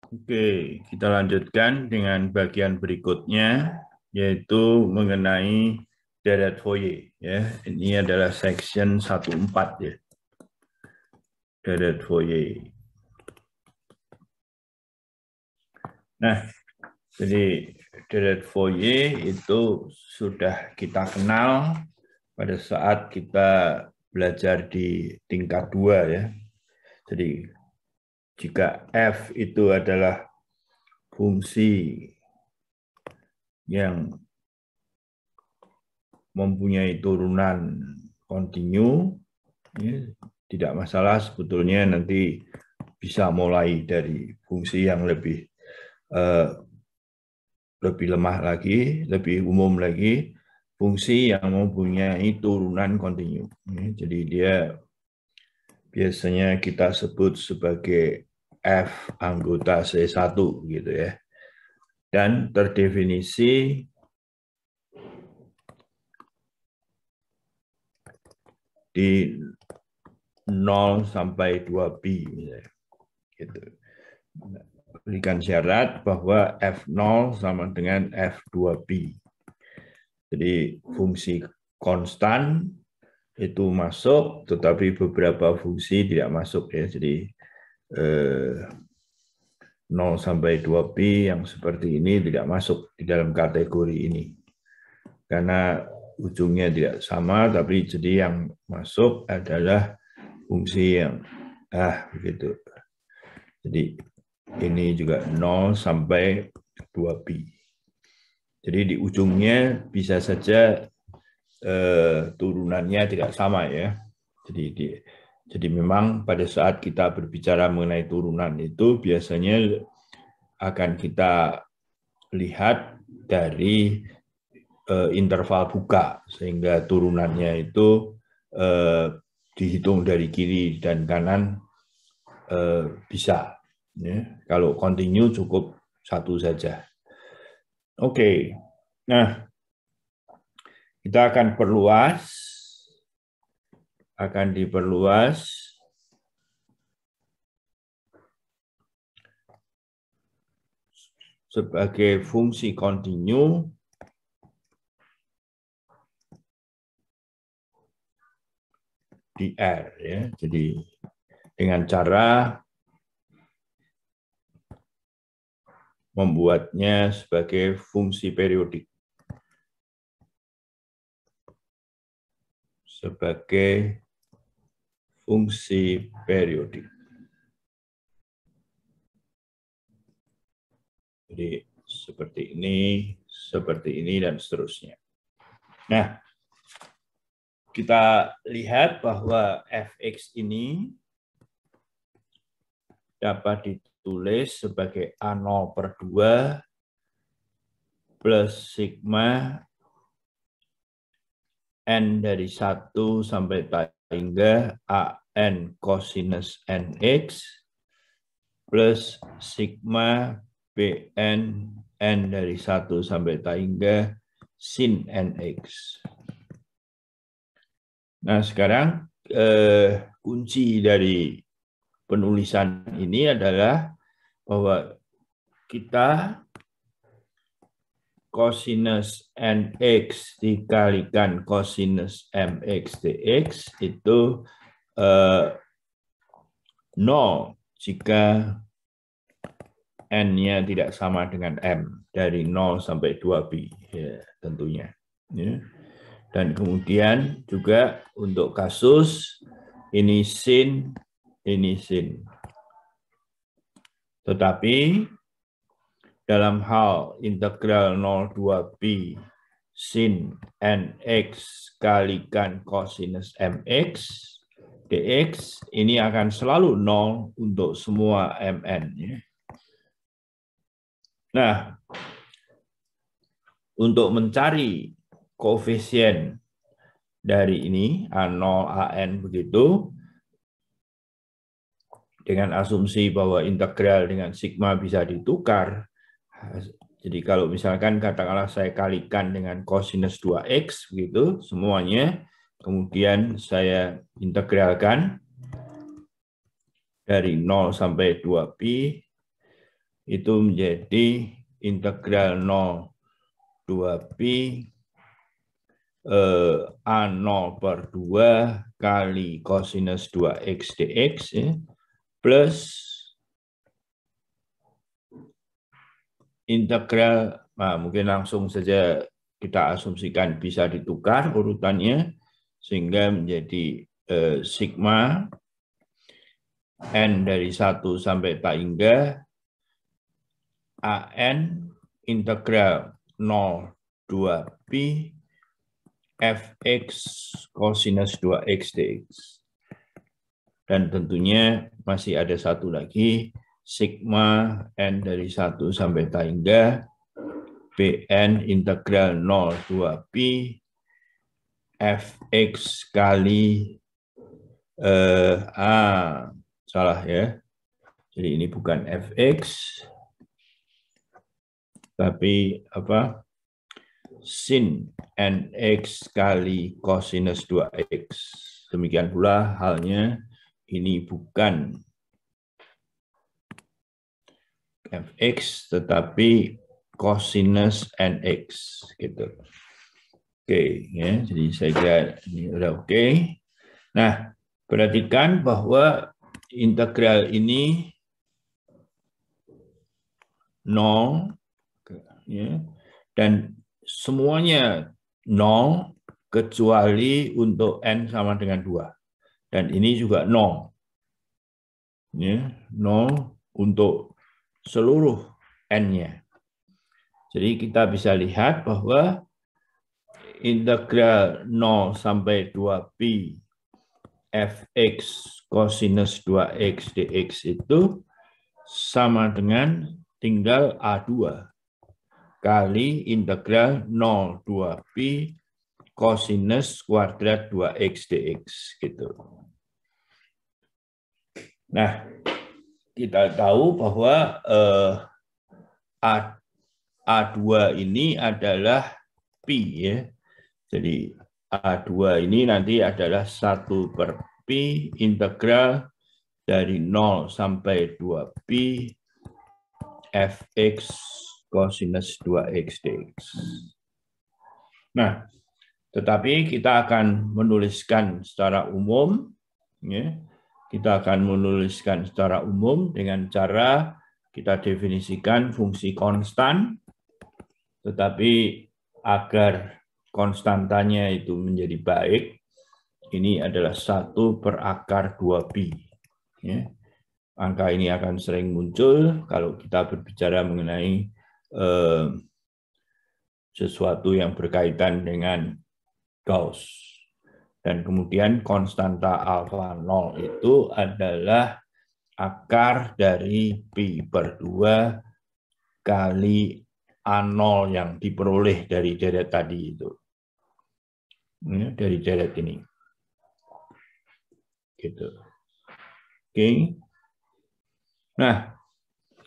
Oke, kita lanjutkan dengan bagian berikutnya, yaitu mengenai deret Fourier. Ya, ini adalah section 14 ya, deret Fourier. Nah, jadi deret Fourier itu sudah kita kenal pada saat kita belajar di tingkat 2 ya. Jadi jika F itu adalah fungsi yang mempunyai turunan kontinu, ya, tidak masalah sebetulnya, nanti bisa mulai dari fungsi yang lebih lemah lagi, lebih umum lagi, fungsi yang mempunyai turunan kontinu. Jadi dia biasanya kita sebut sebagai F anggota C1 gitu ya. Dan terdefinisi di 0 sampai 2pi misalnya. Gitu. Berikan syarat bahwa F0 sama dengan F2pi. Jadi fungsi konstan itu masuk, tetapi beberapa fungsi tidak masuk ya. Jadi 0 sampai 2pi yang seperti ini tidak masuk di dalam kategori ini. Karena ujungnya tidak sama, tapi jadi yang masuk adalah fungsi yang begitu. Jadi ini juga 0 sampai 2pi. Jadi di ujungnya bisa saja turunannya tidak sama ya. Jadi memang pada saat kita berbicara mengenai turunan itu biasanya akan kita lihat dari interval buka, sehingga turunannya itu dihitung dari kiri dan kanan bisa. Ya. Kalau kontinu cukup satu saja. Oke, nah kita akan diperluas sebagai fungsi kontinu di R ya. Jadi dengan cara membuatnya sebagai fungsi periodik. Sebagai fungsi periodik. Jadi seperti ini, dan seterusnya. Nah, kita lihat bahwa fx ini dapat ditulis sebagai A0/2 plus sigma n dari 1 sampai hingga an cosinus nx plus sigma bn n dari 1 sampai hingga sin nx. Nah, sekarang kunci dari penulisan ini adalah bahwa kita cosinus nx dikalikan cosinus mx dx itu 0 jika n-nya tidak sama dengan m, dari 0 sampai 2pi ya, tentunya. Ya. Dan kemudian juga untuk kasus ini sin, ini sin. Tetapi dalam hal integral 0,2pi sin nx kalikan cosinus mx dx, ini akan selalu 0 untuk semua mn. Nah, untuk mencari koefisien dari ini, A0, AN begitu, dengan asumsi bahwa integral dengan sigma bisa ditukar. Jadi kalau misalkan katakanlah saya kalikan dengan cosinus 2x begitu semuanya, kemudian saya integralkan dari 0 sampai 2pi, itu menjadi integral 0 2pi A0 per 2 kali kosinus 2x dx ya, plus integral, nah mungkin langsung saja kita asumsikan bisa ditukar urutannya sehingga menjadi sigma n dari 1 sampai tak hingga an integral 0 2pi fx kosinus 2x dx. Dan tentunya masih ada satu lagi, sigma n dari 1 sampai tak hingga bn integral 0 2pi fx kali salah ya. Jadi ini bukan fx tapi apa? Sin nx kali kosinus 2x. Demikian pula halnya ini bukan fx tetapi kosinus nx gitu. Oke, ya. Jadi saya kira ini udah oke. Nah, perhatikan bahwa integral ini 0 ya, dan semuanya 0 kecuali untuk n sama dengan 2. Dan ini juga 0. Ya, 0 untuk seluruh n-nya. Jadi kita bisa lihat bahwa integral 0 sampai 2pi fx kosinus 2x dx itu sama dengan tinggal A2 kali integral 0 2pi kosinus kuadrat 2x dx gitu. Nah, kita tahu bahwa A2 ini adalah pi ya. Jadi A2 ini nanti adalah 1 per pi integral dari 0 sampai 2pi fx kosinus 2x dx. Nah, tetapi kita akan menuliskan secara umum, ya, kita akan menuliskan secara umum dengan cara kita definisikan fungsi konstan, tetapi agar konstantanya itu menjadi baik, ini adalah 1 per akar 2pi. Ya. Angka ini akan sering muncul kalau kita berbicara mengenai sesuatu yang berkaitan dengan Gauss. Dan kemudian konstanta alfa 0 itu adalah akar dari pi per 2 kali A0 yang diperoleh dari deret tadi itu. Ya, dari deret ini. Gitu. Oke. Nah,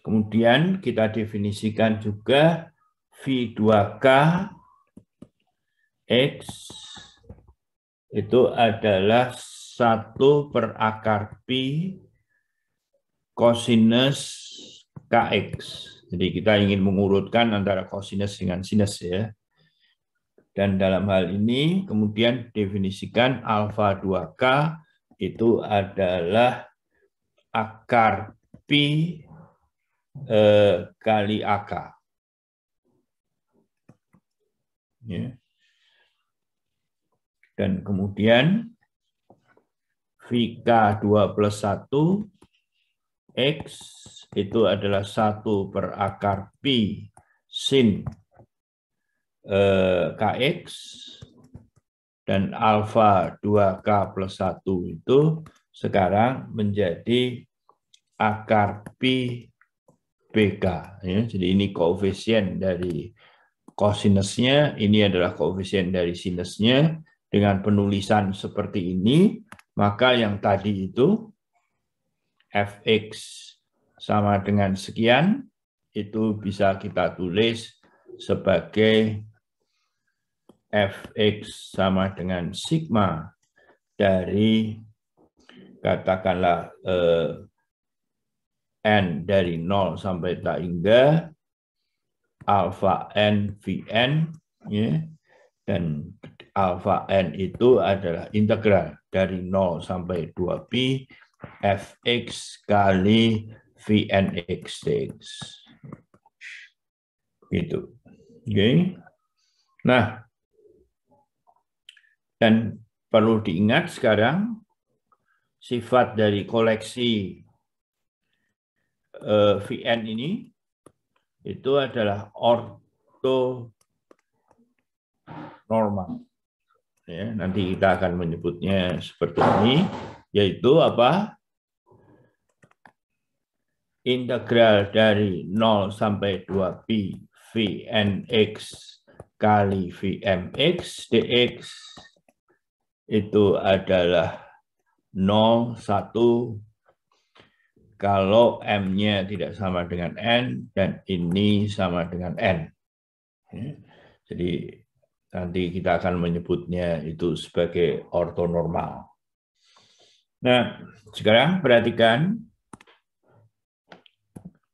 kemudian kita definisikan juga V2K X itu adalah 1 per akar pi kosinus KX. Jadi kita ingin mengurutkan antara kosinus dengan sinus ya. Dan dalam hal ini kemudian definisikan alfa 2K itu adalah akar pi kali AK. Ya. Dan kemudian VK2 plus 1 X itu adalah 1 per akar pi sin KX dan alfa 2K plus 1 itu sekarang menjadi akar pi BK. Ya. Jadi ini koefisien dari kosinusnya, ini adalah koefisien dari sinusnya. Dengan penulisan seperti ini, maka yang tadi itu fx sama dengan sekian, itu bisa kita tulis sebagai fx sama dengan sigma dari katakanlah N dari 0 sampai tak hingga alfa N Vn, ya, dan alfa N itu adalah integral dari 0 sampai 2pi Fx kali Vnx dx. Gitu. Oke. Nah, dan perlu diingat sekarang sifat dari koleksi Vn ini itu adalah ortonormal. Ya, nanti kita akan menyebutnya seperti ini, yaitu apa? Integral dari 0 sampai 2pi Vnx kali Vmx dx itu adalah 0, 1 kalau M-nya tidak sama dengan N dan ini sama dengan N. Jadi nanti kita akan menyebutnya itu sebagai ortonormal. Nah, sekarang perhatikan,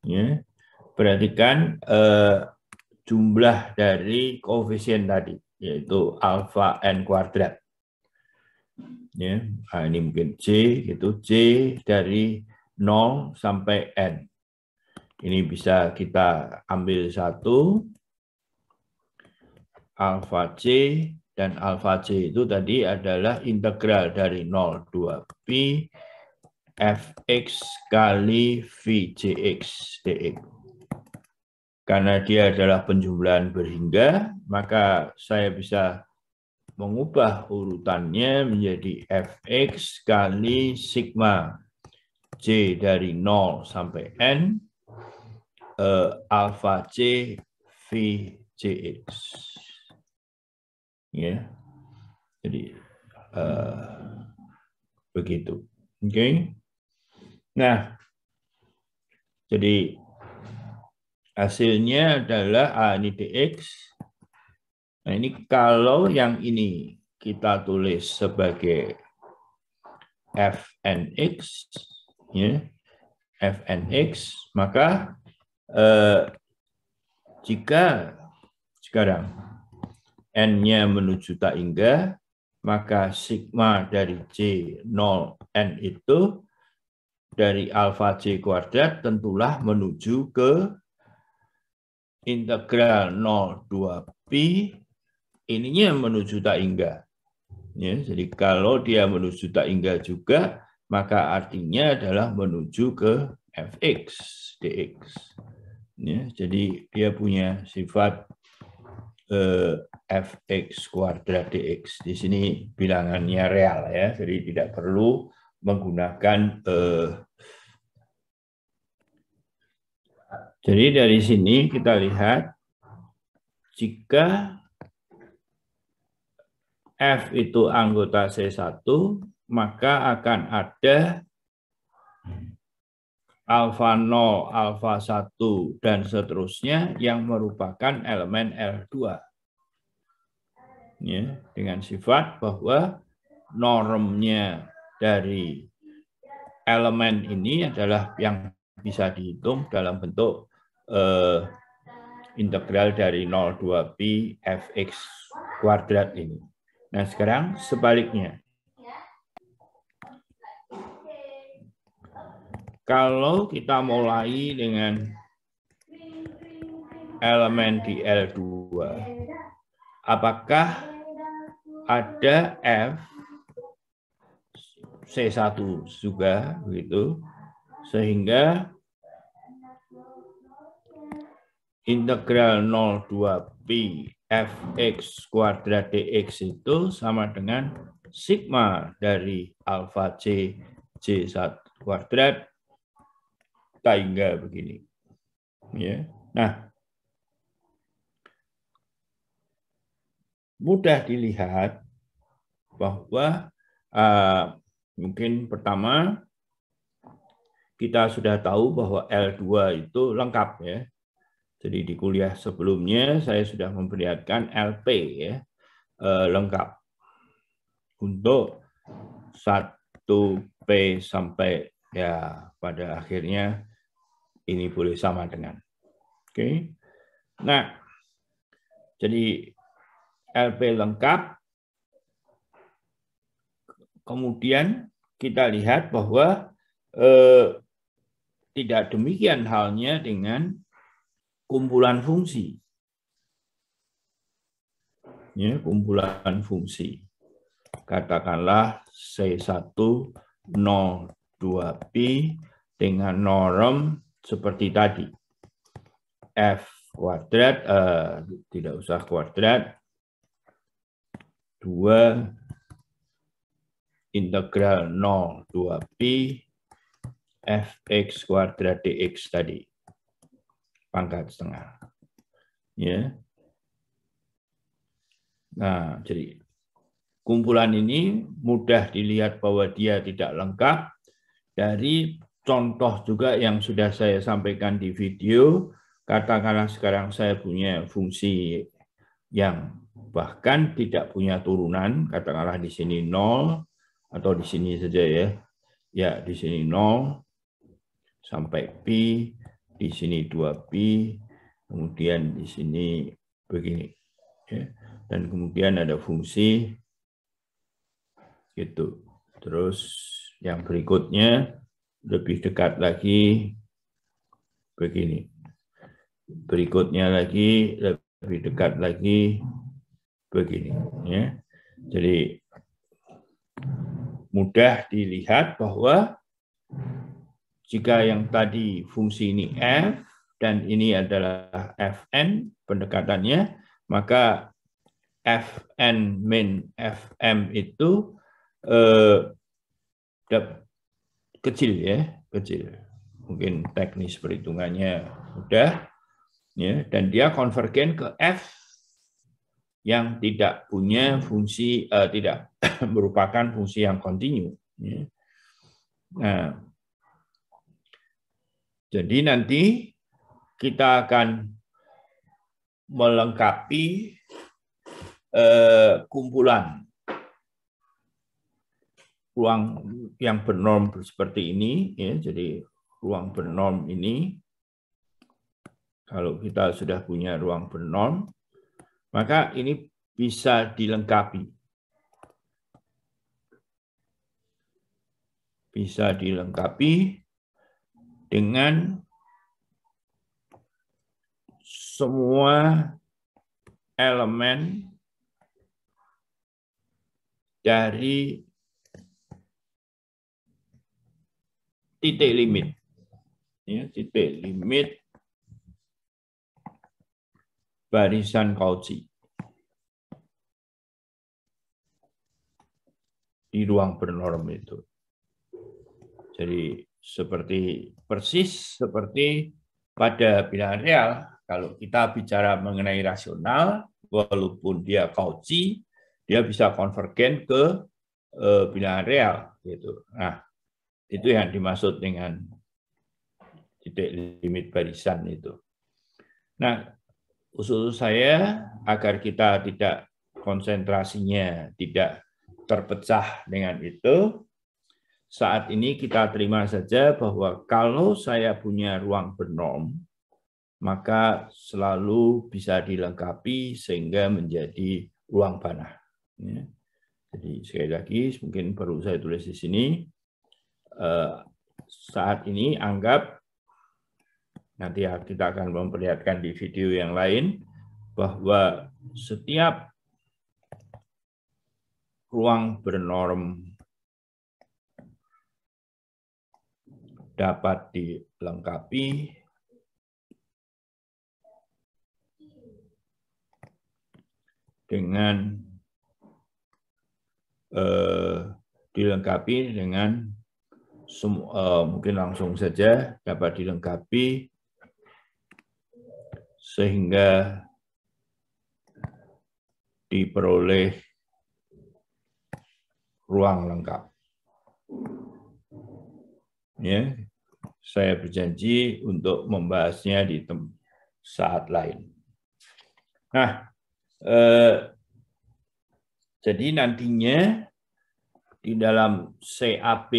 ya, perhatikan jumlah dari koefisien tadi, yaitu alfa N kuadrat. Ya, nah ini mungkin J, itu J dari 0 sampai N. Ini bisa kita ambil satu, alfa C, dan alfa C itu tadi adalah integral dari 0, 2pi Fx kali Vjx dx. Karena dia adalah penjumlahan berhingga, maka saya bisa mengubah urutannya menjadi Fx kali sigma J dari 0 sampai N alfa C Vjx. Ya. Jadi begitu. Oke. Okay? Nah, jadi hasilnya adalah ini dx. Nah, ini kalau yang ini kita tulis sebagai Fnx, ya, Fnx, maka jika sekarang N-nya menuju tak hingga, maka sigma dari J0N itu dari alfa J kuadrat tentulah menuju ke integral 0,2pi, ininya menuju tak hingga. Ya, jadi kalau dia menuju tak hingga juga, maka artinya adalah menuju ke Fx dx. Ya, jadi dia punya sifat Fx kuadrat dx. Di sini bilangannya real ya, jadi tidak perlu menggunakan jadi dari sini kita lihat jika F itu anggota C1, maka akan ada alfa 0, alfa 1, dan seterusnya yang merupakan elemen L2. Ya, dengan sifat bahwa normnya dari elemen ini adalah yang bisa dihitung dalam bentuk integral dari 0,2pi Fx kuadrat ini. Nah, sekarang sebaliknya. Kalau kita mulai dengan elemen di L2, apakah ada F C1 juga begitu, sehingga integral 0,2pi Fx kuadrat dx itu sama dengan sigma dari alfa C J1 kuadrat tak hingga begini. Ya. Nah, mudah dilihat bahwa mungkin pertama kita sudah tahu bahwa L2 itu lengkap ya. Jadi di kuliah sebelumnya saya sudah memperlihatkan LP ya, lengkap untuk 1P sampai ya pada akhirnya ini boleh sama dengan. Oke. Nah, jadi LP lengkap. Kemudian kita lihat bahwa tidak demikian halnya dengan kumpulan fungsi. Ya, kumpulan fungsi. Katakanlah C1 02pi dengan norm seperti tadi. F kuadrat, tidak usah kuadrat, 2 integral 02pi fx kuadrat dx tadi. Pangkat setengah. Ya. Nah, jadi kumpulan ini mudah dilihat bahwa dia tidak lengkap dari contoh juga yang sudah saya sampaikan di video. Katakanlah sekarang saya punya fungsi yang bahkan tidak punya turunan, katakanlah di sini 0 atau di sini saja ya. Ya, di sini 0 sampai pi, di sini 2pi, kemudian di sini begini. Ya. Dan kemudian ada fungsi gitu. Terus yang berikutnya lebih dekat lagi begini. Berikutnya lagi lebih dekat lagi begini. Ya. Jadi mudah dilihat bahwa jika yang tadi fungsi ini f dan ini adalah fn pendekatannya, maka fn min fm itu kecil ya, kecil. Mungkin teknis perhitungannya mudah, ya, dan dia konvergen ke f yang tidak punya fungsi, tidak merupakan fungsi yang kontinu. Ya. Nah, jadi nanti kita akan melengkapi kumpulan ruang yang bernorm seperti ini, ya. Jadi ruang bernorm ini, kalau kita sudah punya ruang bernorm, maka ini bisa dilengkapi. Bisa dilengkapi dengan semua elemen dari titik limit. Ya, titik limit barisan Cauchy di ruang bernorm itu. Jadi persis seperti pada bilangan real. Kalau kita bicara mengenai rasional, walaupun dia Cauchy, dia bisa konvergen ke bilangan real. Gitu. Nah, itu yang dimaksud dengan titik limit barisan itu. Nah, usul saya agar kita tidak konsentrasinya tidak terpecah dengan itu, saat ini kita terima saja bahwa kalau saya punya ruang bernorm, maka selalu bisa dilengkapi sehingga menjadi ruang panah. Ya. Jadi sekali lagi mungkin perlu saya tulis di sini, saat ini anggap, nanti kita akan memperlihatkan di video yang lain, bahwa setiap ruang bernorm dapat dilengkapi dengan mungkin langsung saja dapat dilengkapi sehingga diperoleh ruang lengkap. Ya, saya berjanji untuk membahasnya di saat lain. Nah, jadi nantinya di dalam CAP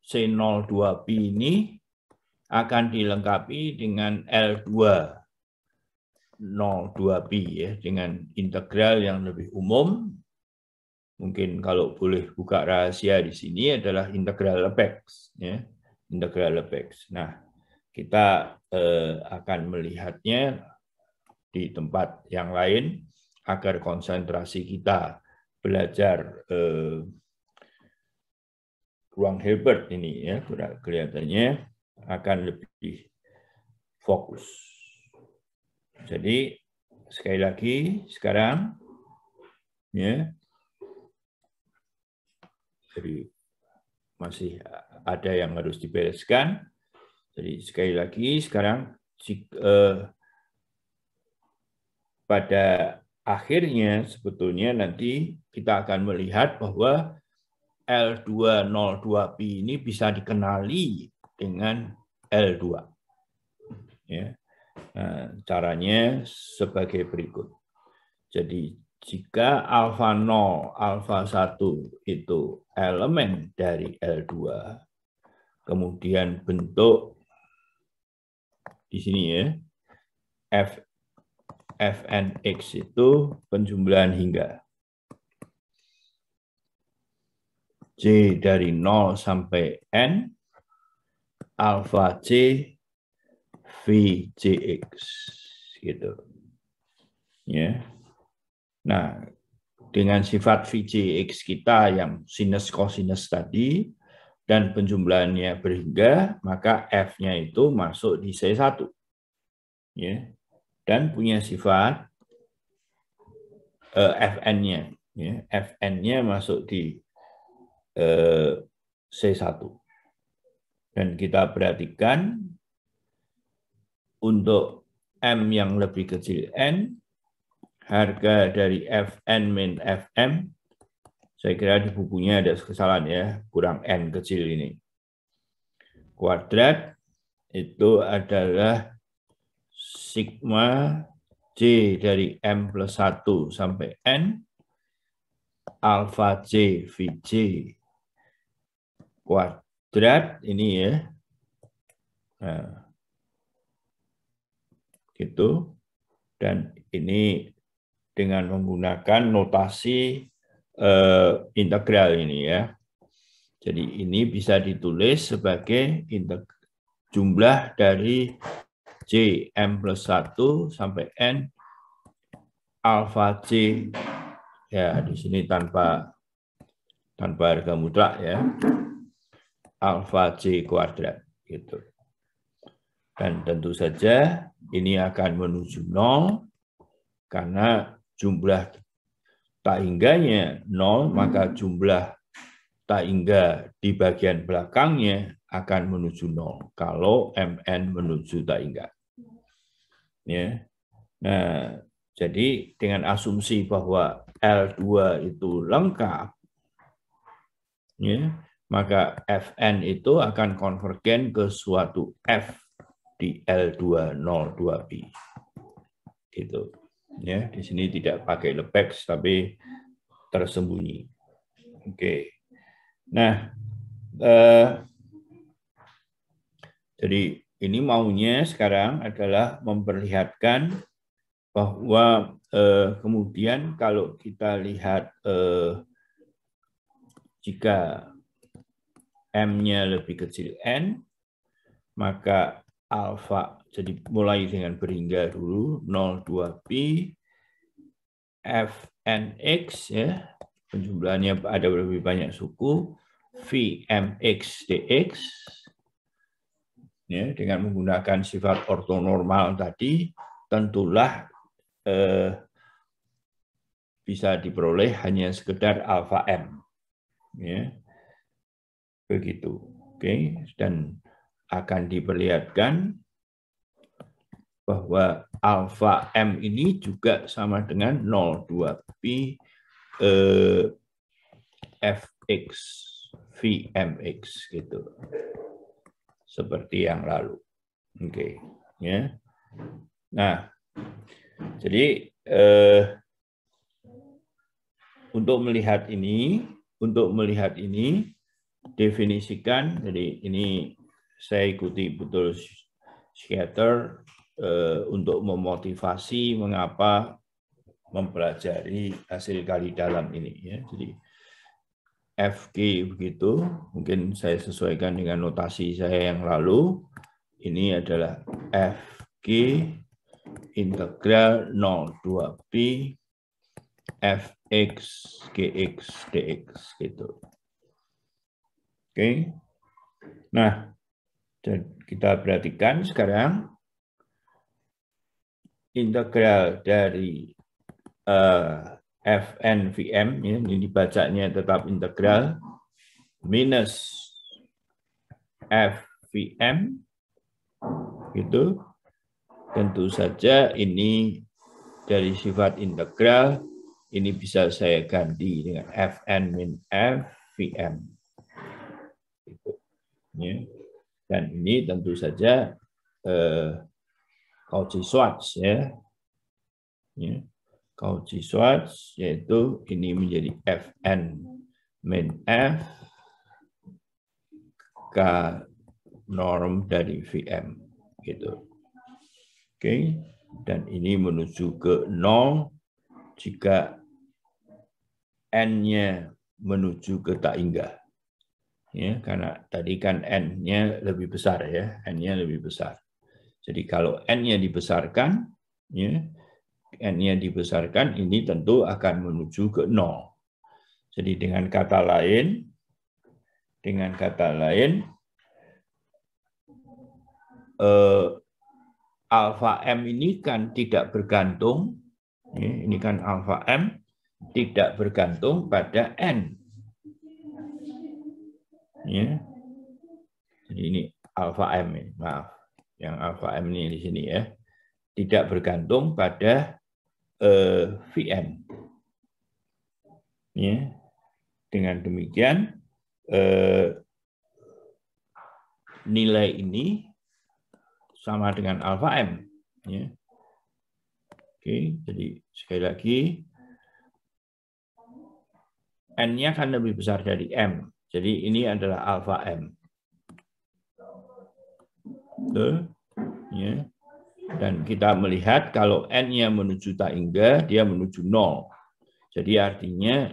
C02P ini akan dilengkapi dengan L202pi ya, dengan integral yang lebih umum. Mungkin kalau boleh buka rahasia di sini adalah integral Lebesgue ya, integral Lebesgue. Nah, kita akan melihatnya di tempat yang lain agar konsentrasi kita belajar ruang Hilbert ini ya, kelihatannya akan lebih fokus. Jadi sekali lagi sekarang ya, jadi masih ada yang harus dibereskan. Jadi sekali lagi sekarang pada akhirnya sebetulnya nanti kita akan melihat bahwa L202pi ini bisa dikenali dengan L2. Ya. Nah, caranya sebagai berikut. Jadi jika alfa 0, alfa 1 itu elemen dari L2, kemudian bentuk di sini ya, Fnx itu penjumlahan hingga J dari 0 sampai N, alfa C, VJX gitu. Ya. Nah, dengan sifat VJX kita yang sinus kosinus tadi dan penjumlahannya berhingga, maka F-nya itu masuk di C1. Ya. Dan punya sifat Fn-nya. Ya. Fn-nya masuk di C1. Dan kita perhatikan untuk M yang lebih kecil N, harga dari Fn min Fm, saya kira di bukunya ada kesalahan ya, kurang N kecil ini. Kuadrat itu adalah sigma J dari M plus 1 sampai N, alfa J VJ kuadrat ini ya. Nah, gitu. Dan ini dengan menggunakan notasi integral ini ya. Jadi ini bisa ditulis sebagai jumlah dari J M plus 1 sampai N alfa J ya, di sini tanpa harga mutlak ya, alfa J kuadrat gitu. Dan tentu saja ini akan menuju 0 karena jumlah tak hingganya 0, maka jumlah tak hingga di bagian belakangnya akan menuju 0 kalau Mn menuju tak hingga. Ya. Nah, jadi dengan asumsi bahwa L2 itu lengkap, ya, maka Fn itu akan konvergen ke suatu F di L202pi. Gitu. Ya, di sini tidak pakai Lebesgue tapi tersembunyi. Oke. Nah, jadi ini maunya sekarang adalah memperlihatkan bahwa kemudian kalau kita lihat jika M-nya lebih kecil N, maka alfa, jadi mulai dengan berhingga dulu, 02pi, Fnx, ya, penjumlahannya ada lebih banyak suku, Vmx dx, ya, dengan menggunakan sifat ortonormal tadi, tentulah bisa diperoleh hanya sekedar alfa M. Ya. Begitu. Oke, dan akan diperlihatkan bahwa alfa M ini juga sama dengan 02pi Fx Vmx gitu. Seperti yang lalu. Oke, ya. Nah, jadi untuk melihat ini definisikan, jadi ini saya ikuti betul Scatter untuk memotivasi mengapa mempelajari hasil kali dalam ini. Ya. Jadi FG begitu, mungkin saya sesuaikan dengan notasi saya yang lalu. Ini adalah FG integral 02P Fx Gx dx gitu. Oke. Nah, kita perhatikan sekarang integral dari Fn Vm, ya, ini dibacanya tetap integral, minus Fvm, gitu. Tentu saja ini dari sifat integral, ini bisa saya ganti dengan Fn min Fvm. Gitu. Ya. Dan ini tentu saja Cauchy-Schwarz, ya. Ya. Cauchy-Schwarz, yaitu ini menjadi Fn min F K norm dari Vm, gitu. Oke, dan ini menuju ke 0 jika n-nya menuju ke tak hingga. Ya, karena tadi kan n-nya lebih besar, ya, n-nya lebih besar. Jadi kalau n-nya dibesarkan, ya, n-nya dibesarkan, ini tentu akan menuju ke 0. Jadi dengan kata lain, alfa m ini kan tidak bergantung, ya, ini kan alfa m tidak bergantung pada n. Ya. Jadi ini alfa m, maaf, yang alfa m ini di sini, ya, tidak bergantung pada Vm. Ya. Dengan demikian nilai ini sama dengan alfa m. Ya. Oke, jadi sekali lagi n-nya kan lebih besar dari m. Jadi ini adalah alfa m. Ya. Dan kita melihat kalau n-nya menuju tak hingga, dia menuju 0. Jadi artinya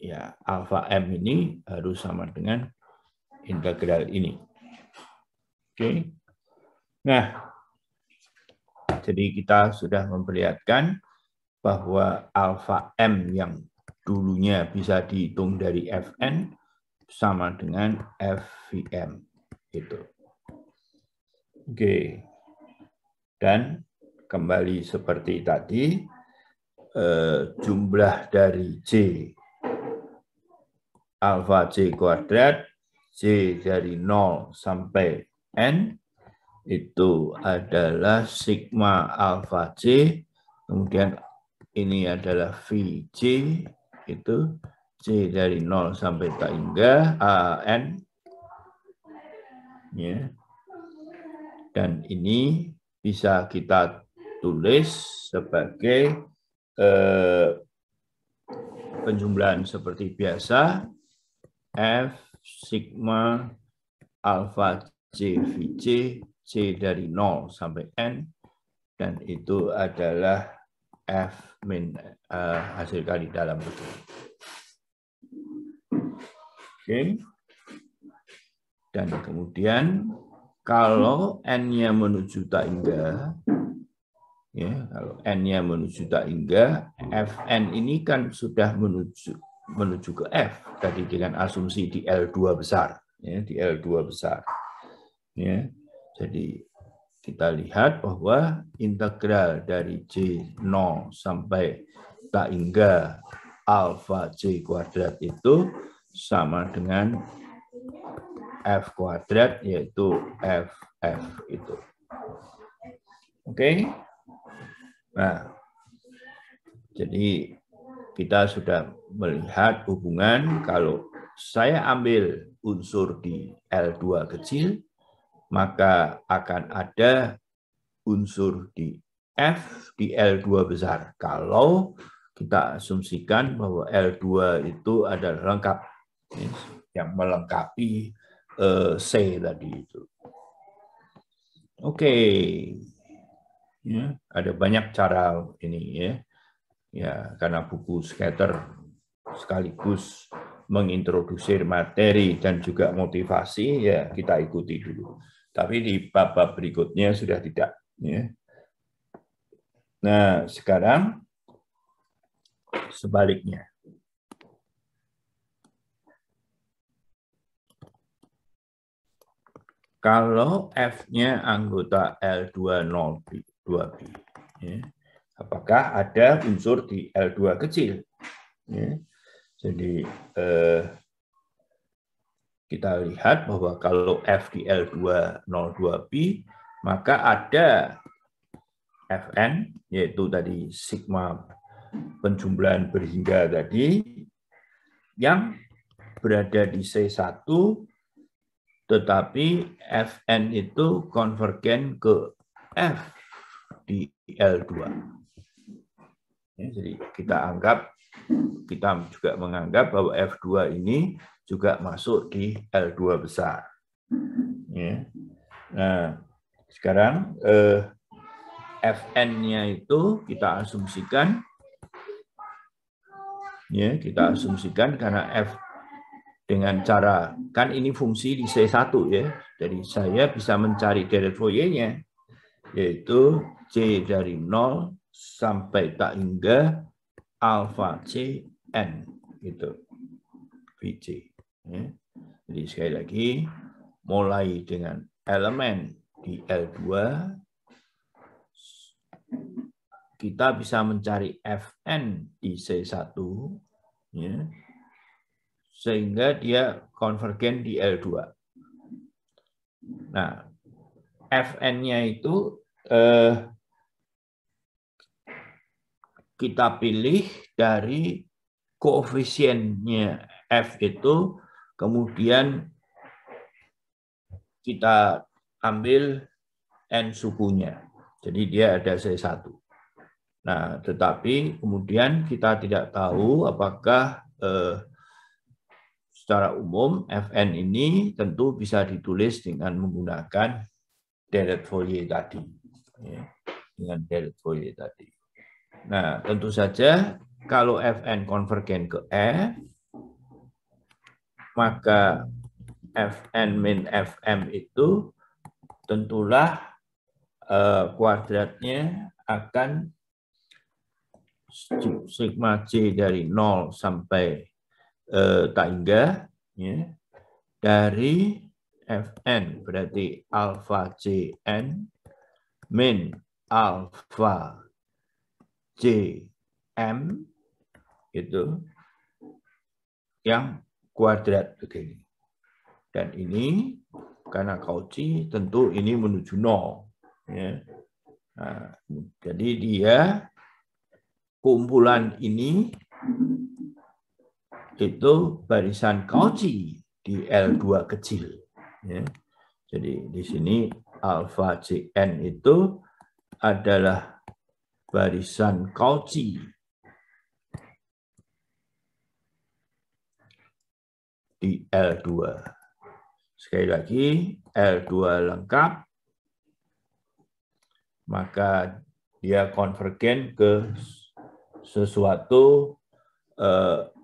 ya alfa m ini harus sama dengan integral ini. Oke. Nah, jadi kita sudah memperlihatkan bahwa alfa m yang dulunya bisa dihitung dari Fn sama dengan Fvm. Gitu. Oke. Dan kembali seperti tadi, jumlah dari J alfa J kuadrat, J dari 0 sampai N, itu adalah sigma alfa J, kemudian ini adalah Vj, itu J dari 0 sampai tak hingga N, ya. Dan ini bisa kita tulis sebagai penjumlahan seperti biasa, F sigma alfa J Vj, J dari 0 sampai N, dan itu adalah F min hasil kali dalam itu. Oke. Dan kemudian kalau N-nya menuju tak hingga, ya, kalau N-nya menuju tak hingga, Fn ini kan sudah menuju ke F tadi dengan asumsi di L2 besar, ya, di L2 besar. Ya. Jadi kita lihat bahwa integral dari J0 sampai tak hingga alfa J kuadrat itu sama dengan F kuadrat, yaitu FF itu. Oke. Nah, jadi kita sudah melihat hubungan kalau saya ambil unsur di L2 kecil, maka akan ada unsur di F di L2 besar. Kalau kita asumsikan bahwa L2 itu adalah lengkap, yang melengkapi C tadi itu. Oke. Ya, ada banyak cara ini ya. Ya, karena buku Scatter sekaligus mengintrodusir materi dan juga motivasi, ya kita ikuti dulu. Tapi di bab-bab berikutnya sudah tidak. Ya. Nah, sekarang sebaliknya. Kalau F-nya anggota L202B, ya, apakah ada unsur di L2 kecil? Ya. Jadi kita lihat bahwa kalau F di L202B, maka ada Fn, yaitu tadi sigma penjumlahan berhingga tadi, yang berada di C1, tetapi Fn itu konvergen ke F di L2. Ya, jadi kita juga menganggap bahwa F2 ini juga masuk di L2 besar. Ya. Nah, sekarang Fn-nya itu kita asumsikan, ya kita asumsikan karena F dengan cara, kan ini fungsi di C1 ya, jadi saya bisa mencari deret Fourier-nya, yaitu C dari 0 sampai tak hingga alfa C n gitu, Vc. Ya. Jadi sekali lagi, mulai dengan elemen di L2, kita bisa mencari Fn di C1, ya, sehingga dia konvergen di L2. Nah, Fn-nya itu kita pilih dari koefisiennya F itu, kemudian kita ambil N sukunya. Jadi dia ada C1. Nah, tetapi kemudian kita tidak tahu apakah secara umum Fn ini tentu bisa ditulis dengan menggunakan deret Fourier tadi. Ya, dengan deret Fourier tadi. Nah, tentu saja kalau Fn konvergen ke F, maka Fn min Fm itu tentulah kuadratnya akan sigma J dari 0 sampai tak hingga, ya, dari Fn berarti alfa Jn min alfa Jm itu yang kuadrat begini. Dan ini karena Cauchy tentu ini menuju 0. Ya. Nah, jadi dia kumpulan ini itu barisan Cauchy di L2 kecil. Ya. Jadi di sini alfa Cn itu adalah barisan Cauchy di L2. Sekali lagi, L2 lengkap, maka dia konvergen ke sesuatu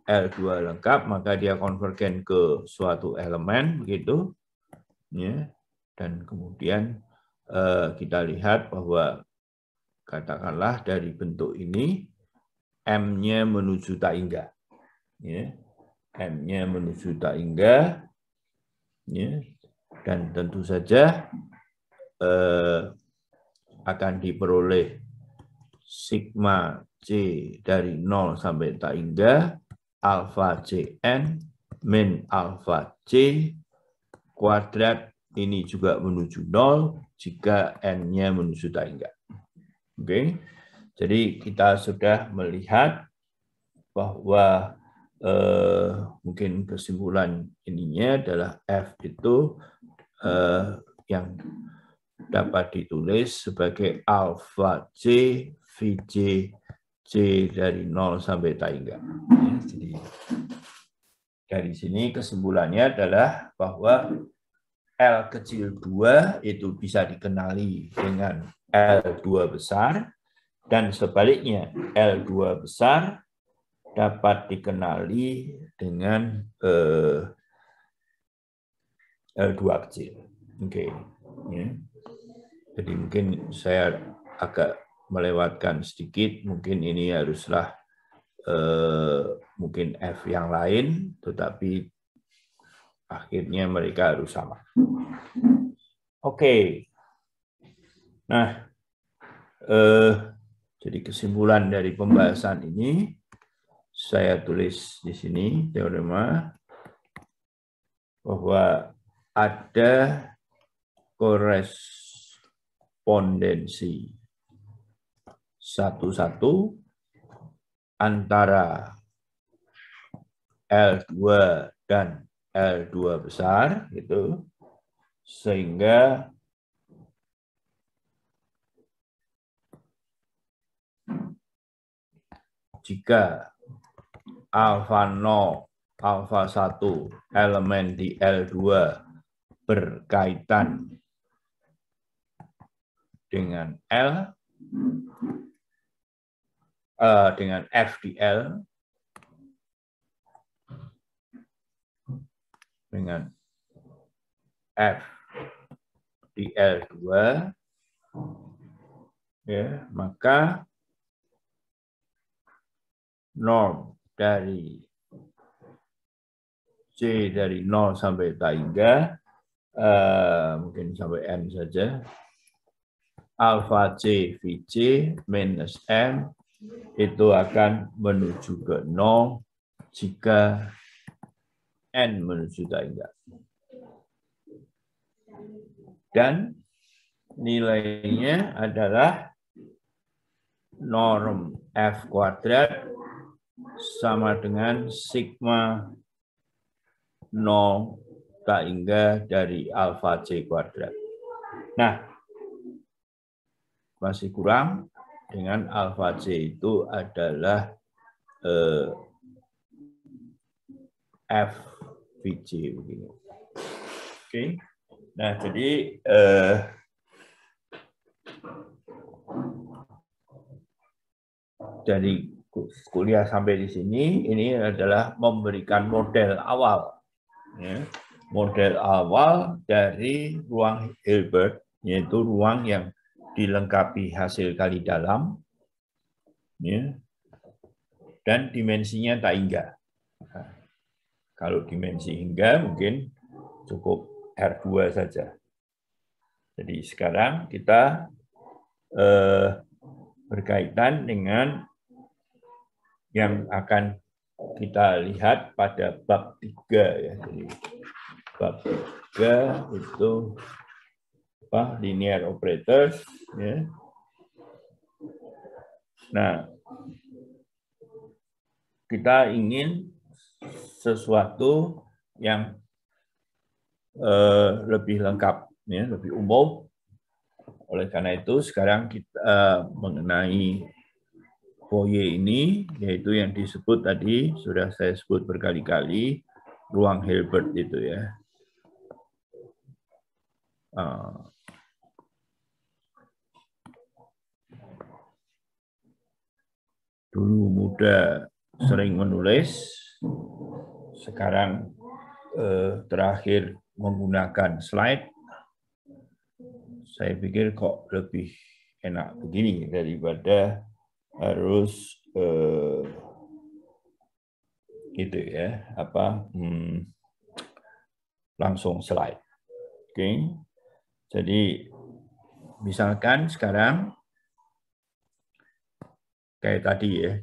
L2 lengkap, maka dia konvergen ke suatu elemen, begitu. Ya. Dan kemudian kita lihat bahwa katakanlah dari bentuk ini, M-nya menuju tak hingga. Ya. M-nya menuju tak hingga, ya. Dan tentu saja akan diperoleh sigma C dari 0 sampai tak hingga alfa Cn min alfa C kuadrat ini juga menuju 0 jika N-nya menuju tak hingga. Oke. Jadi kita sudah melihat bahwa mungkin kesimpulan ininya adalah F itu yang dapat ditulis sebagai alfa C Vj C dari 0 sampai tak hingga. Ya, jadi dari sini kesimpulannya adalah bahwa L kecil 2 itu bisa dikenali dengan L2 besar, dan sebaliknya L2 besar dapat dikenali dengan L2 kecil. Oke. Ya. Jadi mungkin saya agak melewatkan sedikit, mungkin ini haruslah mungkin F yang lain, tetapi akhirnya mereka harus sama. Oke. Nah, jadi kesimpulan dari pembahasan ini, saya tulis di sini teorema bahwa ada korespondensi satu-satu antara L2 dan L2 besar, gitu, sehingga jika alfa 0, alfa 1 elemen di L2 berkaitan dengan L, dengan F di L, dengan F di L2, ya, maka norm dari C dari 0 sampai tak hingga, mungkin sampai M saja, alfa C VC minus M itu akan menuju ke 0 jika N menuju tak hingga. Dan nilainya adalah norm F kuadrat sama dengan sigma 0 tak hingga dari alfa C kuadrat. Nah, masih kurang dengan alfa C itu adalah F VC begini. Oke. Nah, jadi dari kuliah sampai di sini, ini adalah memberikan model awal. Ya. Model awal dari ruang Hilbert, yaitu ruang yang dilengkapi hasil kali dalam, ya, dan dimensinya tak hingga. Nah, kalau dimensi hingga mungkin cukup R2 saja. Jadi sekarang kita berkaitan dengan yang akan kita lihat pada bab 3 ya. Jadi bab 3 itu apa? Linear operators ya. Nah, kita ingin sesuatu yang lebih lengkap ya, lebih umum. Oleh karena itu sekarang kita mengenai foyer ini, yaitu yang disebut tadi, sudah saya sebut berkali-kali, ruang Hilbert itu ya. Dulu muda sering menulis, sekarang terakhir menggunakan slide. Saya pikir kok lebih enak begini daripada harus gitu ya, langsung slide. Oke. Jadi misalkan sekarang kayak tadi ya,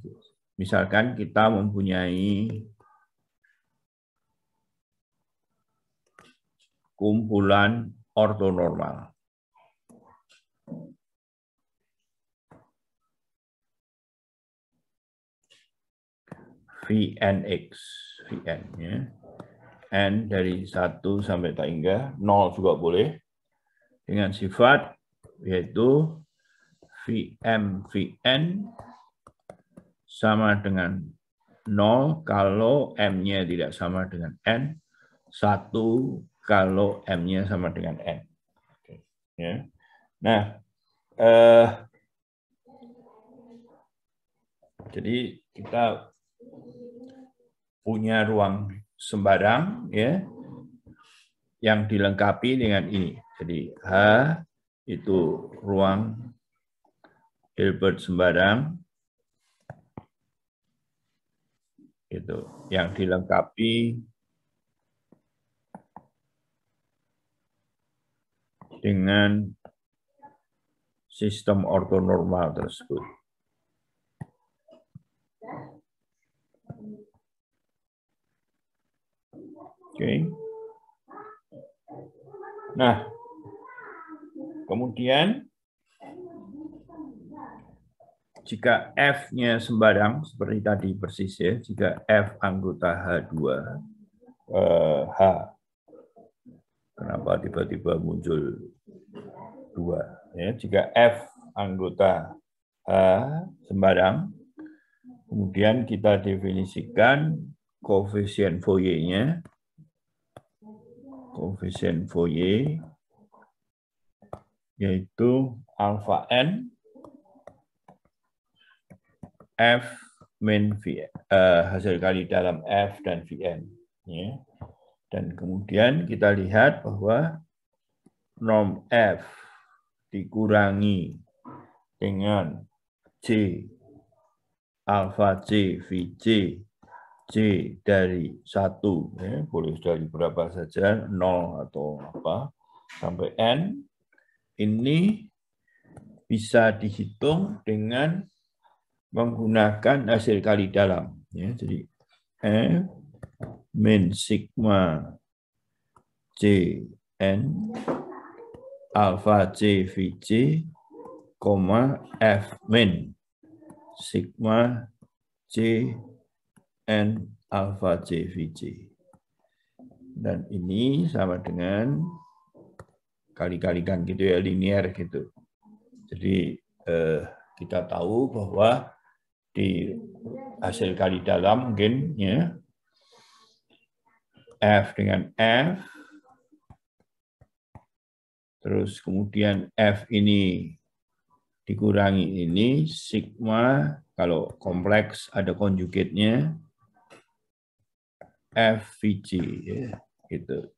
misalkan kita mempunyai kumpulan ortonormal. Vnx, Vn ya. N dari 1 sampai tak hingga, 0 juga boleh. Dengan sifat yaitu Vm, Vn sama dengan 0 kalau M-nya tidak sama dengan N, 1 kalau M-nya sama dengan N. Ya. Nah, jadi kita punya ruang sembarang ya yang dilengkapi dengan ini. Jadi H itu ruang Hilbert sembarang itu yang dilengkapi dengan sistem ortonormal tersebut. Oke. Nah, kemudian jika F-nya sembarang seperti tadi persis ya, jika F anggota H2, H, kenapa tiba-tiba muncul 2? Ya, jika F anggota H sembarang, kemudian kita definisikan koefisien Fourier-nya, koefisien Fourier yaitu alpha n F min V, hasil kali dalam F dan Vn. Ya. Dan kemudian kita lihat bahwa norm F dikurangi dengan C alpha C Vc C dari 1, ya, boleh dari berapa saja, 0 atau apa, sampai N, ini bisa dihitung dengan menggunakan hasil kali dalam. Ya, jadi F min sigma C N alpha C Vc, F min sigma C N alpha C Vc. Dan ini sama dengan kali-kalikan gitu ya, linear gitu. Jadi kita tahu bahwa di hasil kali dalam mungkin ya F dengan F, terus kemudian F ini dikurangi ini sigma, kalau kompleks ada konjugatnya F Vc ya, gitu.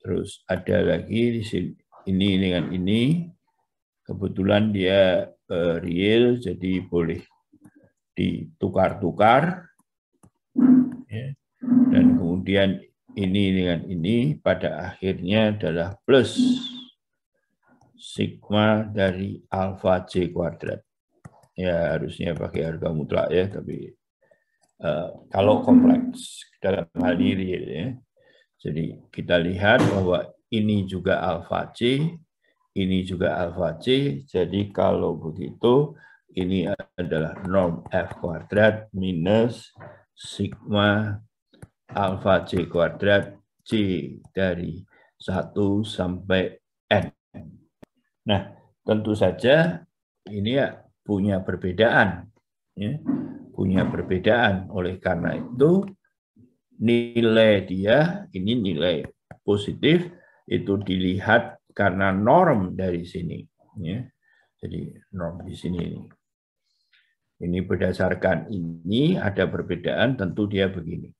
Terus ada lagi di sini ini dengan ini, kebetulan dia real jadi boleh ditukar-tukar ya. Dan kemudian ini dengan ini pada akhirnya adalah plus sigma dari alpha C kuadrat. Ya harusnya pakai harga mutlak ya, tapi kalau kompleks dalam hal ini real ya. Jadi kita lihat bahwa ini juga alpha C, ini juga alpha C. Jadi kalau begitu ini adalah norm F kuadrat minus sigma alpha C kuadrat C dari 1 sampai N. Nah, tentu saja ini ya punya perbedaan. Ya, punya perbedaan. Oleh karena itu, nilai dia, ini nilai positif, itu dilihat karena norm dari sini. Ya. Jadi norm di sini ini. Ini berdasarkan ini ada perbedaan, tentu dia begini.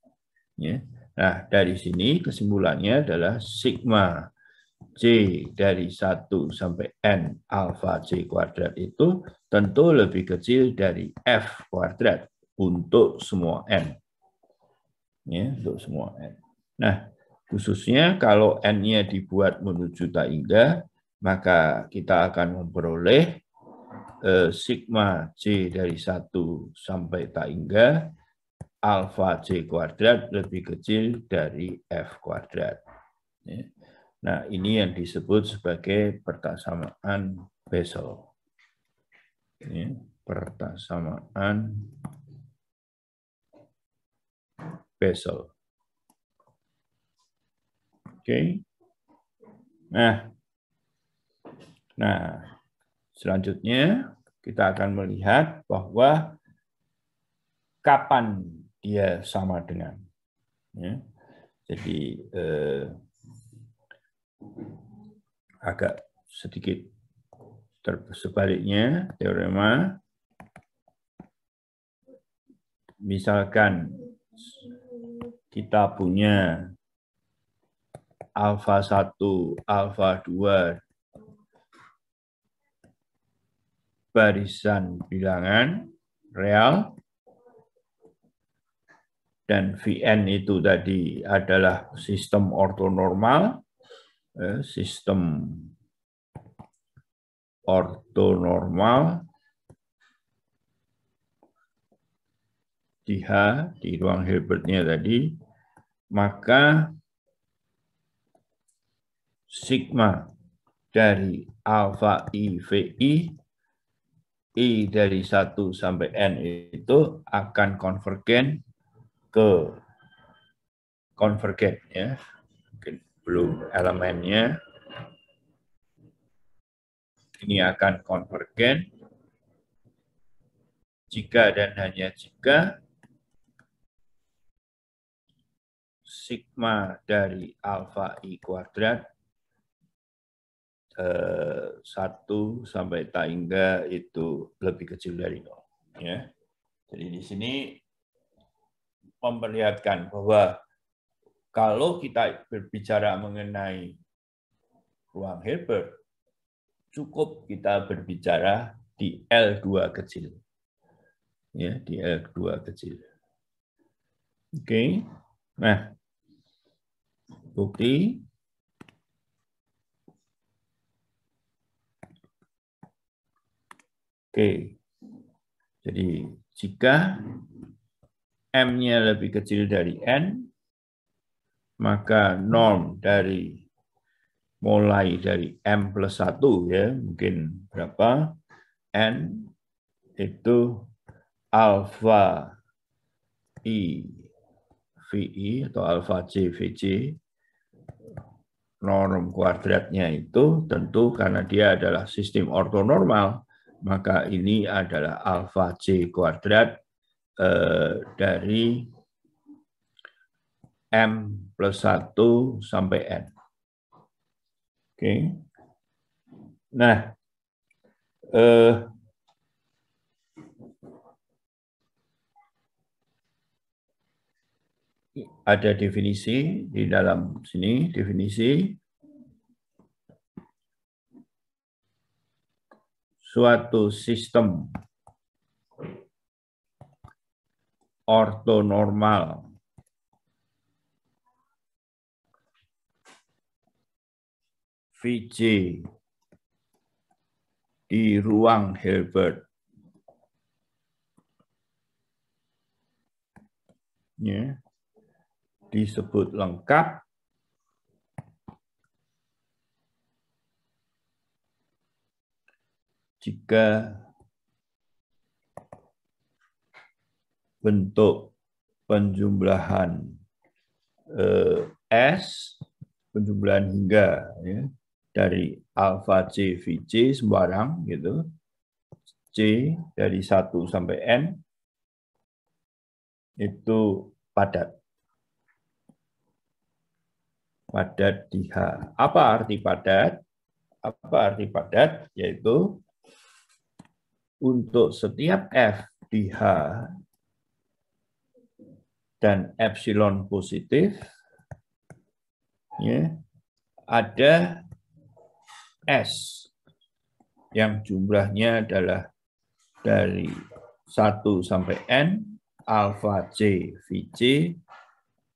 Ya. Nah, dari sini kesimpulannya adalah sigma C dari 1 sampai N alpha C kuadrat itu tentu lebih kecil dari F kuadrat untuk semua N. Ya, untuk semua N. Nah, khususnya kalau N-nya dibuat menuju tak hingga, maka kita akan memperoleh sigma C dari 1 sampai tak hingga alpha C kuadrat lebih kecil dari F kuadrat. Ya. Nah, ini yang disebut sebagai pertasamaan Bessel. Ya, pertasamaan Bessel. Oke. Nah, selanjutnya kita akan melihat bahwa kapan dia sama dengan. Ya. Jadi agak sedikit sebaliknya teorema. Misalkan kita punya alfa 1, alfa 2 barisan bilangan real, dan Vn itu tadi adalah sistem ortonormal, di H, di ruang Hilbertnya tadi, maka sigma dari alfa I VI, I dari 1 sampai N itu akan konvergen ya. Mungkin belum elemennya. Ini akan konvergen jika dan hanya jika sigma dari alfa I kuadrat 1 sampai hingga itu lebih kecil dari 0. Ya. Jadi di sini memperlihatkan bahwa kalau kita berbicara mengenai ruang Hilbert, cukup kita berbicara di L2 kecil. Ya, di L2 kecil. Oke. Nah, bukti. Oke. Jadi jika M-nya lebih kecil dari N, maka norm mulai dari M plus 1 ya, mungkin berapa, N itu alfa I VI atau alfa J VJ, norm kuadratnya itu tentu karena dia adalah sistem ortonormal, maka ini adalah alfa J kuadrat dari M plus 1 sampai N. Oke. Nah, ada definisi di dalam sini, definisi suatu sistem ortonormal VJ di ruang Hilbert ya, disebut lengkap jika bentuk penjumlahan S, penjumlahan hingga ya, dari alfa C VJ sembarang gitu, C dari 1 sampai N itu padat. Padat di H. Apa arti padat? Apa arti padat? Yaitu untuk setiap F di H dan epsilon positif, ya, ada S yang jumlahnya adalah dari 1 sampai N, alfa C VC,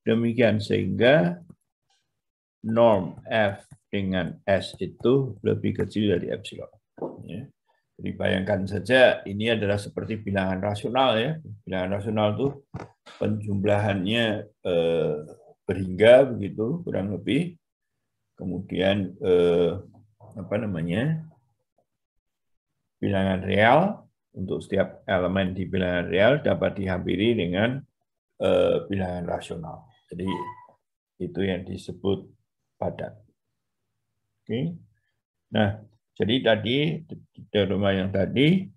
demikian sehingga norm F dengan S itu lebih kecil dari epsilon. Ya. Jadi bayangkan saja ini adalah seperti bilangan rasional ya. Bilangan rasional itu penjumlahannya berhingga begitu kurang lebih. Kemudian bilangan real untuk setiap elemen di bilangan real dapat dihampiri dengan bilangan rasional. Jadi itu yang disebut padat. Oke. Nah, jadi tadi teorema yang tadi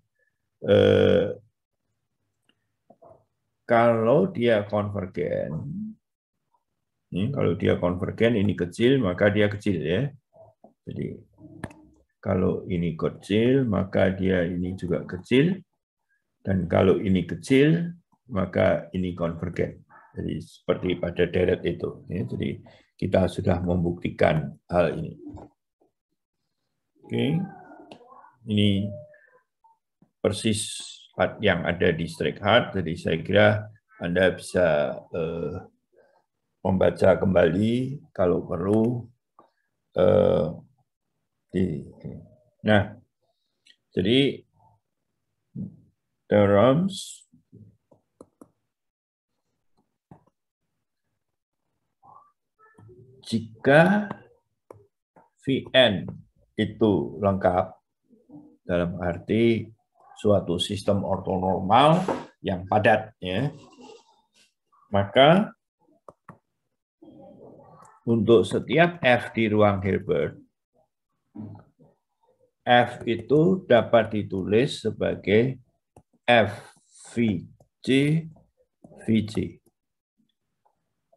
kalau dia konvergen, kalau dia konvergen ini kecil maka dia kecil ya. Jadi kalau ini kecil, maka dia ini juga kecil. Dan kalau ini kecil, maka ini konvergen. Jadi seperti pada deret itu. Ya, jadi kita sudah membuktikan hal ini. Oke, ini persis yang ada di Streghard. Jadi saya kira Anda bisa membaca kembali kalau perlu. Nah, jadi theorems jika Vn itu lengkap dalam arti suatu sistem ortonormal yang padat, ya, maka untuk setiap f di ruang Hilbert, f itu dapat ditulis sebagai f Vj Vj.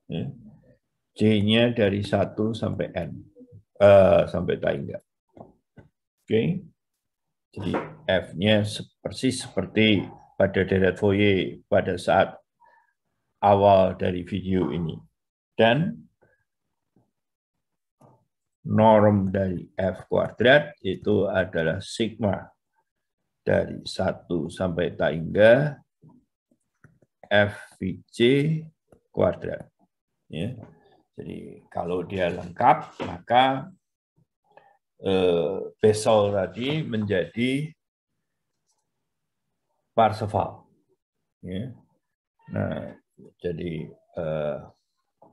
Ya. J-nya dari 1 sampai N. Sampai Taingga. Oke. Jadi F-nya persis seperti pada deret Fourier pada saat awal dari video ini. Dan norm dari F kuadrat itu adalah sigma dari 1 sampai Taingga FVJ kuadrat. Ya. Jadi kalau dia lengkap, maka Bessel tadi menjadi Parseval. Ya. Nah, jadi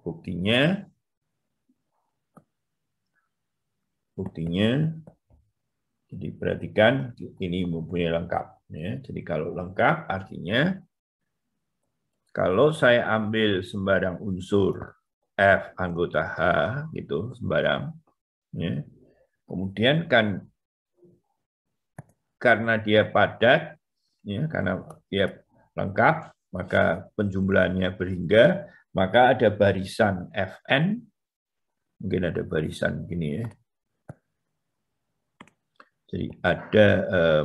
buktinya jadi perhatikan ini mempunyai lengkap. Ya. Jadi kalau lengkap artinya kalau saya ambil sembarang unsur F anggota H gitu sembarang, ya. Kemudian kan karena dia padat, ya, karena dia lengkap, maka penjumlahannya berhingga, maka ada barisan Fn, mungkin ada barisan gini ya. Jadi ada,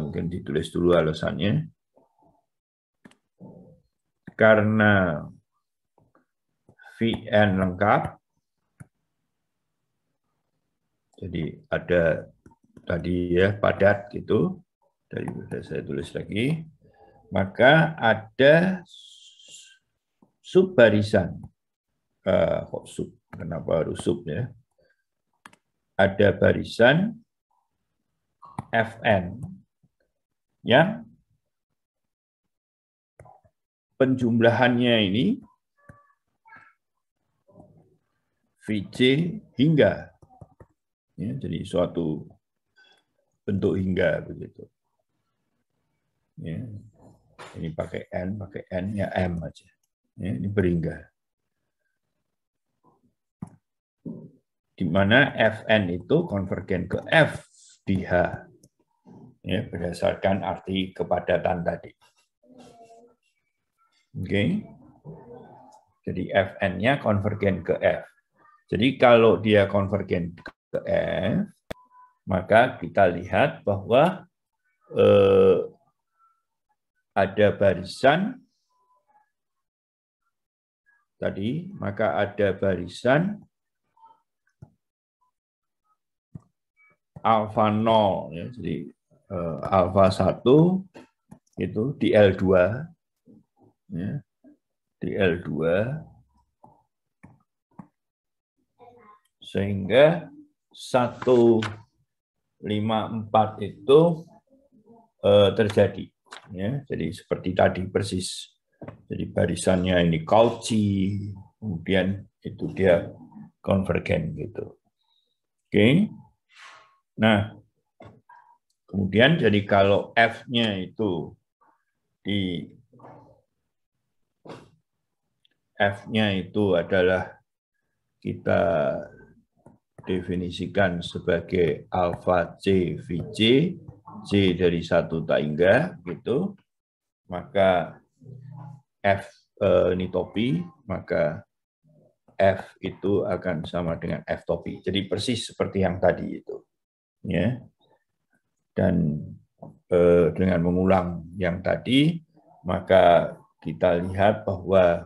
mungkin ditulis dulu alasannya. Karena Vn lengkap, jadi ada tadi ya padat gitu, daripada saya tulis lagi, maka ada subbarisan. Kok sub? Kenapa harus sub ya? Ada barisan Fn yang penjumlahannya ini Vj hingga, ya, jadi suatu bentuk hingga begitu. Ya, ini pakai n ya m aja. Ya, ini berhingga. Di mana Fn itu konvergen ke F di H. Ya, berdasarkan arti kepadatan tadi. Oke. Jadi Fn-nya konvergen ke F. Jadi kalau dia konvergen ke F, maka kita lihat bahwa ada barisan tadi, maka ada barisan alfa 0, ya, jadi alfa 1 itu di L2, ya, di L2, sehingga 154 itu terjadi, ya, jadi seperti tadi persis. Jadi barisannya ini Cauchy, kemudian itu dia konvergen gitu. Oke. Nah, kemudian jadi kalau F-nya itu F-nya itu adalah kita definisikan sebagai alfa C Vj, J dari 1 Taingga gitu, maka F ini topi, maka F itu akan sama dengan F topi. Jadi persis seperti yang tadi itu. ya. Dan dengan mengulang yang tadi, maka kita lihat bahwa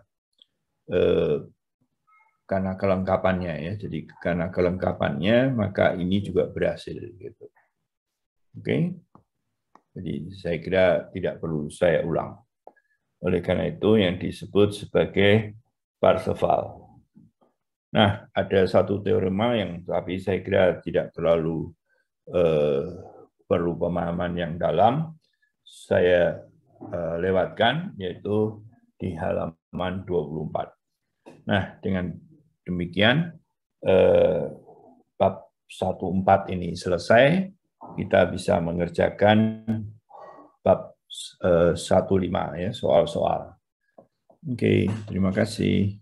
karena kelengkapannya ya, jadi karena kelengkapannya maka ini juga berhasil gitu. Oke. Jadi saya kira tidak perlu saya ulang. Oleh karena itu yang disebut sebagai Parseval. Nah, ada satu teorema yang tapi saya kira tidak terlalu perlu pemahaman yang dalam. Saya lewatkan, yaitu di halaman 24. Nah, dengan demikian bab 1.4 ini selesai, kita bisa mengerjakan bab 1.5 ya, soal-soal. Oke, terima kasih.